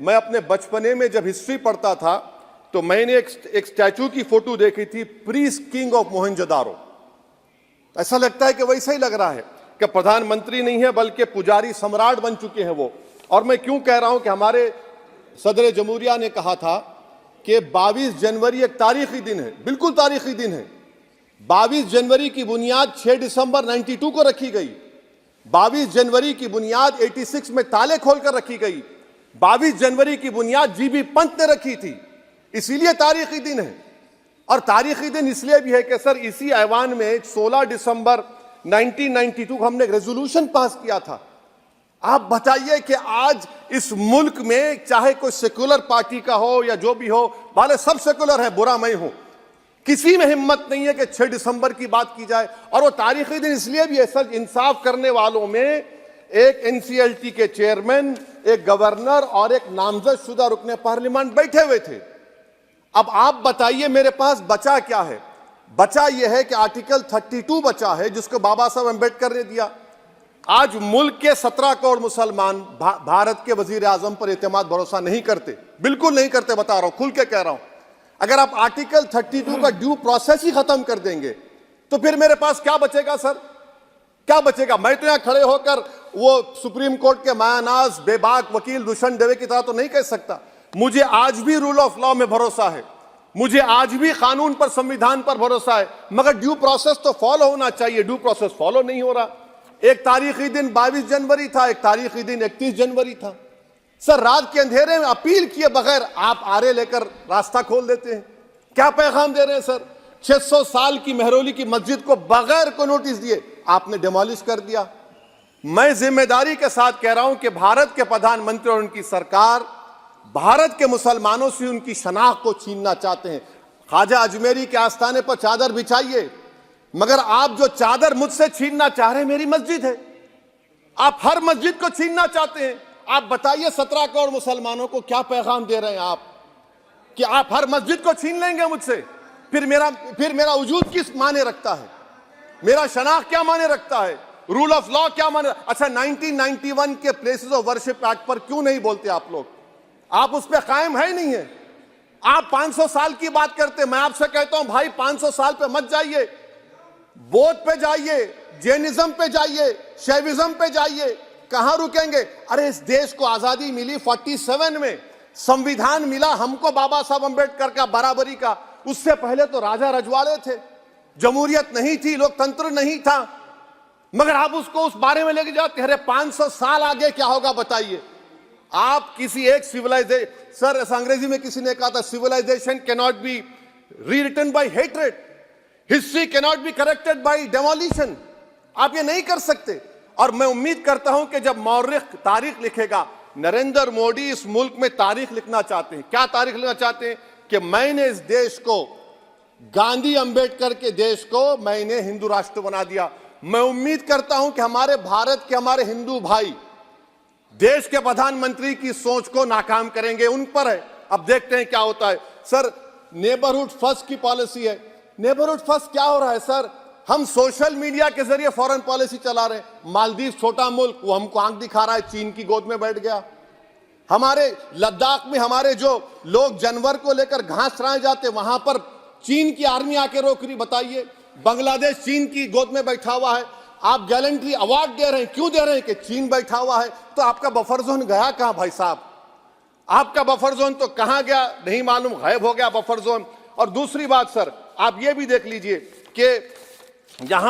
मैं अपने बचपने में जब हिस्ट्री पढ़ता था तो मैंने एक स्टैचू की फोटो देखी थी, प्रीस्ट किंग ऑफ मोहनजोदारो। ऐसा लगता है कि वैसा ही लग रहा है कि प्रधानमंत्री नहीं है बल्कि पुजारी सम्राट बन चुके हैं वो। और मैं क्यों कह रहा हूं कि हमारे सदर जमहूरिया ने कहा था कि 22 जनवरी एक तारीखी दिन है, बिल्कुल तारीखी दिन है। 22 जनवरी की बुनियाद 6 दिसंबर 92 को रखी गई। 22 जनवरी की बुनियाद 86 में ताले खोलकर रखी गई। 22 जनवरी की बुनियाद जीबी पंत ने रखी थी, इसीलिए तारीखी दिन है। और तारीखी दिन इसलिए भी है कि सर इसी ऐवान में 16 दिसंबर 1992 को हमने एक रेजोल्यूशन पास किया था। आप बताइए कि आज इस मुल्क में चाहे कोई सेकुलर पार्टी का हो या जो भी हो, वाले सब सेकुलर है, बुरा मैं हूं, किसी में हिम्मत नहीं है कि 6 दिसंबर की बात की जाए। और वो तारीखी दिन इसलिए भी है सर, इंसाफ करने वालों में एक एनसीएलटी के चेयरमैन, एक गवर्नर और एक नामजद शुदा रुकने पार्लियामेंट बैठे हुए थे। अब आप बताइए मेरे पास बचा क्या है? बचा यह है कि आर्टिकल 32 बचा है जिसको बाबा साहब अम्बेडकर ने दिया। आज मुल्क के 17 करोड़ मुसलमान भारत के वजीर आजम पर एतमाद भरोसा नहीं करते, बिल्कुल नहीं करते, बता रहा हूं, खुल के कह रहा हूं। अगर आप आर्टिकल 32 का ड्यू प्रोसेस ही खत्म कर देंगे तो फिर मेरे पास क्या बचेगा सर? क्या बचेगा? मैं तो यहां खड़े होकर वो सुप्रीम कोर्ट के मायानाज बेबाक वकील दुष्यंत दवे की तरह तो नहीं कह सकता। मुझे आज भी रूल ऑफ लॉ में भरोसा है, मुझे आज भी कानून पर, संविधान पर भरोसा है, मगर ड्यू प्रोसेस तो फॉलो होना चाहिए। ड्यू प्रोसेस फॉलो नहीं हो रहा। एक तारीखी दिन 22 जनवरी था, एक तारीखी दिन 31 जनवरी था। सर रात के अंधेरे में अपील किए बगैर आप आरे लेकर रास्ता खोल देते हैं। क्या पैगाम दे रहे हैं सर? 600 साल की मेहरौली की मस्जिद को बगैर को नोटिस दिए आपने डिमोलिश कर दिया। मैं जिम्मेदारी के साथ कह रहा हूं कि भारत के प्रधानमंत्री और उनकी सरकार भारत के मुसलमानों से उनकी शनाख्त को छीनना चाहते हैं। ख्वाजा अजमेरी के आस्थाने पर चादर बिछाइए, मगर आप जो चादर मुझसे छीनना चाह रहे हैं मेरी मस्जिद है। आप हर मस्जिद को छीनना चाहते हैं। आप बताइए 17 करोड़ मुसलमानों को क्या पैगाम दे रहे हैं आप कि आप हर मस्जिद को छीन लेंगे मुझसे? फिर मेरा वजूद किस माने रखता है? मेरा शनाख्त क्या माने रखता है? रूल ऑफ लॉ क्या माने? अच्छा, 1991 के प्लेसेस ऑफ वर्शिप एक्ट पर क्यों नहीं बोलते आप लोग? आप उस पर कायम है नहीं है। आप 500 साल की बात करते। मैं आपसे कहता हूं भाई 500 साल पे मत जाइए, बौद्ध पे जाइए, जैनिज्म पे जाइए, शैविज्म पे जाइए, कहां रुकेंगे? अरे इस देश को आजादी मिली 47 में, संविधान मिला हमको बाबा साहब अम्बेडकर का, बराबरी का। उससे पहले तो राजा रजवाड़े थे, जमहूरियत नहीं थी, लोकतंत्र नहीं था, मगर आप उसको उस बारे में लेके जाते। अरे 500 साल आगे क्या होगा बताइए? आप किसी एक सिविलाइजेशन, सर अंग्रेजी में किसी ने कहा था, civilisation can not be rewritten by hatred, history can not be corrected by demolition. आप ये नहीं कर सकते। और मैं उम्मीद करता हूं कि जब मौर्रिख तारीख लिखेगा, नरेंद्र मोदी इस मुल्क में तारीख लिखना चाहते हैं। क्या तारीख लिखना चाहते हैं? कि मैंने इस देश को, गांधी अंबेडकर के देश को मैंने हिंदू राष्ट्र बना दिया। मैं उम्मीद करता हूं कि हमारे भारत के हमारे हिंदू भाई देश के प्रधानमंत्री की सोच को नाकाम करेंगे। उन पर है, अब देखते हैं क्या होता है। सर नेबरहुड फर्स्ट की पॉलिसी है। नेबरहुड फर्स्ट क्या हो रहा है सर? हम सोशल मीडिया के जरिए फॉरेन पॉलिसी चला रहे हैं। मालदीव छोटा मुल्क, वो हमको आंख दिखा रहा है, चीन की गोद में बैठ गया। हमारे लद्दाख में हमारे जो लोग जानवर को लेकर घास चराए जाते, वहां पर चीन की आर्मी आके रोक रही। बताइए, बांग्लादेश चीन की गोद में बैठा हुआ है। आप गैलेंट्री अवार्ड दे रहे हैं, क्यों दे रहे हैं? कि चीन बैठा हुआ है। तो आपका बफर जोन गया कहां भाई साहब? आपका बफर जोन तो कहां गया नहीं मालूम, गायब हो गया बफर जोन। और दूसरी बात सर, आप ये भी देख लीजिए कि यहां